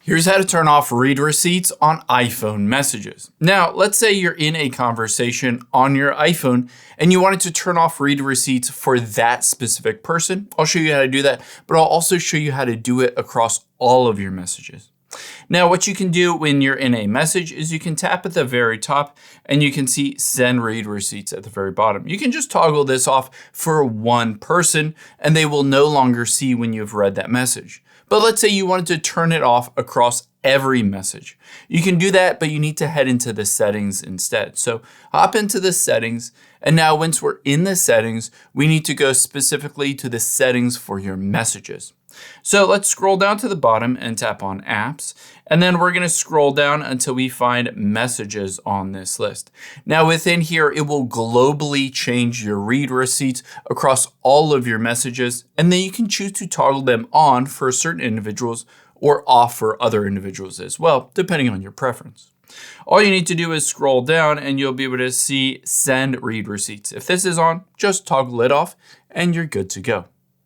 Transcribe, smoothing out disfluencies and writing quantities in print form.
Here's how to turn off read receipts on iPhone messages. Now, let's say you're in a conversation on your iPhone and you wanted to turn off read receipts for that specific person. I'll show you how to do that, but I'll also show you how to do it across all of your messages. Now, what you can do when you're in a message is you can tap at the very top and you can see send read receipts at the very bottom. You can just toggle this off for one person and they will no longer see when you've read that message. But let's say you wanted to turn it off across every message. You can do that, but you need to head into the settings instead. So hop into the settings. And now once we're in the settings, we need to go specifically to the settings for your messages. So let's scroll down to the bottom and tap on apps. And then we're going to scroll down until we find messages on this list. Now within here, it will globally change your read receipts across all of your messages. And then you can choose to toggle them on for certain individuals or off for other individuals as well, depending on your preference. All you need to do is scroll down and you'll be able to see send read receipts. If this is on, just toggle it off and you're good to go.